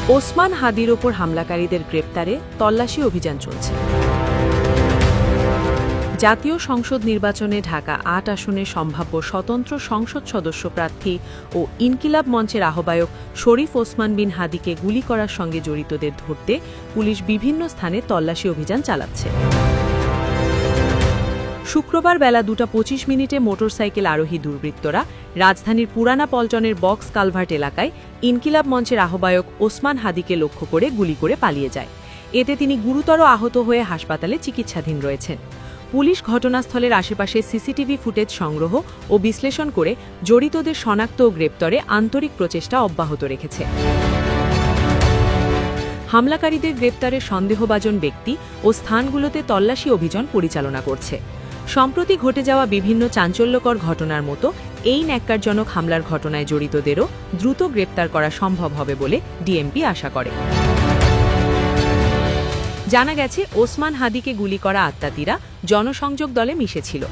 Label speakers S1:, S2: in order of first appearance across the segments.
S1: ওসমান হাদির ওপর হামলাকারীদের গ্রেপ্তারে তল্লাশি অভিযান চলছে। জাতীয় সংসদ নির্বাচনে ঢাকা ৮ আসনে সম্ভাব্য স্বতন্ত্র সংসদ সদস্য প্রার্থী ও ইনকিলাব মঞ্চের আহ্বায়ক শরীফ ওসমান বিন হাদিকে গুলি করার সঙ্গে জড়িতদের ধরতে পুলিশ বিভিন্ন স্থানে তল্লাশি অভিযান চালাচ্ছে। শুক্রবার বেলা 2:25 মোটরসাইকেল আরোহী দুর্বৃত্তরা রাজধানীর পুরানা পল্টনের বক্স কালভার্ট এলাকায় ইনকিলাব মঞ্চের আহ্বায়ক ওসমান হাদিকে লক্ষ্য করে গুলি করে পালিয়ে যায়। এতে তিনি গুরুতর আহত হয়ে হাসপাতালে চিকিৎসাধীন রয়েছেন। পুলিশ ঘটনাস্থলের আশেপাশে সিসিটিভি ফুটেজ সংগ্রহ ও বিশ্লেষণ করে জড়িতদের শনাক্ত ও গ্রেপ্তারে আন্তরিক প্রচেষ্টা অব্যাহত রেখেছে। হামলাকারীদের গ্রেপ্তারে সন্দেহভাজন ব্যক্তি ও স্থানগুলোতে তল্লাশি অভিযান পরিচালনা করছে। সম্প্রতি ঘটে যাওয়া বিভিন্ন চাঞ্চল্যকর ঘটনার মতো এই ন্যাক্কারজনক হামলার ঘটনায় জড়িতদেরও দ্রুত গ্রেপ্তার করা সম্ভব হবে বলে ডিএমপি আশা করে। জানা গেছে, ওসমান হাদিকে গুলি করা আত্মাতিরা জনসংযোগ দলে মিশেছিল।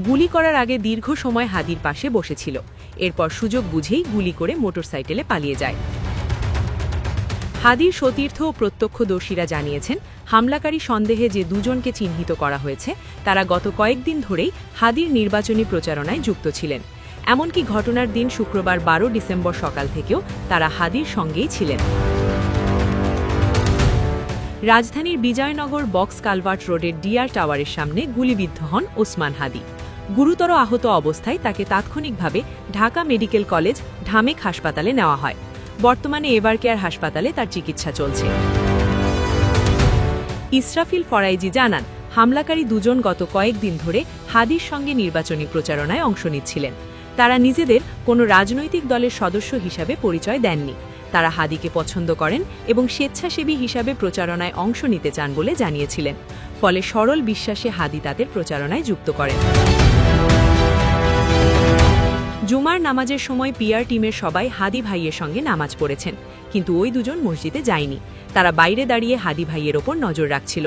S1: গুলি করার আগে দীর্ঘ সময় হাদির পাশে বসেছিল। এরপর সুযোগ বুঝেই গুলি করে মোটরসাইকেলে পালিয়ে যায়। হাদির সতীর্থ ও প্রত্যক্ষদর্শীরা জানিয়েছেন, হামলাকারী সন্দেহে যে দুজনকে চিহ্নিত করা হয়েছে তারা গত কয়েকদিন ধরেই হাদির নির্বাচনী প্রচারণায় যুক্ত ছিলেন। এমনকি ঘটনার দিন শুক্রবার 12 ডিসেম্বর সকাল থেকেও তারা হাদির সঙ্গেই ছিলেন। রাজধানীর বিজয়নগর বক্স কালভার্ট রোডের ডিআর টাওয়ারের সামনে গুলিবিদ্ধ হন ওসমান হাদি। গুরুতর আহত অবস্থায় তাকে তাৎক্ষণিকভাবে ঢাকা মেডিকেল কলেজ ঢামেক হাসপাতালে নেওয়া হয়। বর্তমানে এভারকেয়ার হাসপাতালে তার চিকিৎসা চলছে। ইসরাফিল ফরাইজি জানান, হামলাকারী দুজন গত কয়েকদিন ধরে হাদির সঙ্গে নির্বাচনী প্রচারণায় অংশ নিচ্ছিলেন। তারা নিজেদের কোনো রাজনৈতিক দলের সদস্য হিসাবে পরিচয় দেননি। তারা হাদিকে পছন্দ করেন এবং স্বেচ্ছাসেবী হিসাবে প্রচারণায় অংশ নিতে চান বলে জানিয়েছিলেন। ফলে সরল বিশ্বাসে হাদি তাদের প্রচারণায় যুক্ত করেন। জুমার নামাজের সময় পিআর টিমের সবাই হাদি ভাইয়ের সঙ্গে নামাজ পড়েছেন, কিন্তু ওই দুজন মসজিদে যায়নি। তারা বাইরে দাঁড়িয়ে হাদি ভাইয়ের ওপর নজর রাখছিল।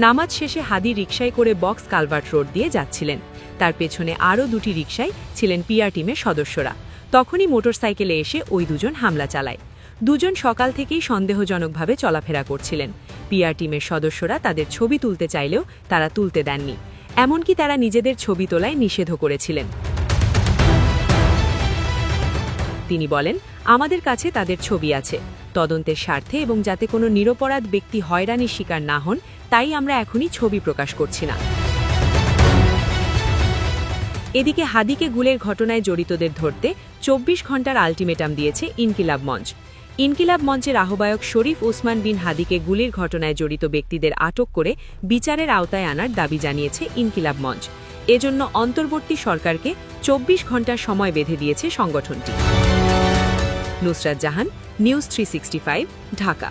S1: নামাজ শেষে হাদি রিকশায় করে বক্স কালভার্ট রোড দিয়ে যাচ্ছিলেন। তার পেছনে আরও 2টি রিকশায় ছিলেন পিআর টিমের সদস্যরা। তখনই মোটরসাইকেলে এসে ওই দুজন হামলা চালায়। দুজন সকাল থেকেই সন্দেহজনকভাবে চলাফেরা করছিলেন। পিআর টিমের সদস্যরা তাদের ছবি তুলতে চাইলেও তারা তুলতে দেননি। এমনকি তারা নিজেদের ছবি তোলায় নিষেধও করেছিলেন। তিনি বলেন, আমাদের কাছে তাদের ছবি আছে। তদন্তের স্বার্থে এবং যাতে কোনো নিরপরাধ ব্যক্তি হয়রানির শিকার না হন, তাই আমরা এখনই ছবি প্রকাশ করছি না। এদিকে হাদিকে গুলের ঘটনায় জড়িতদের ধরতে 24 ঘণ্টার আলটিমেটাম দিয়েছে ইনকিলাব মঞ্চ। ইনকিলাব মঞ্চের আহ্বায়ক শরীফ ওসমান বিন হাদিকে গুলির ঘটনায় জড়িত ব্যক্তিদের আটক করে বিচারের আওতায় আনার দাবি জানিয়েছে ইনকিলাব মঞ্চ। এজন্য অন্তর্বর্তী সরকারকে 24 ঘণ্টার সময় বেঁধে দিয়েছে সংগঠনটি। নুসরাত জাহান, নিউজ 365, ঢাকা।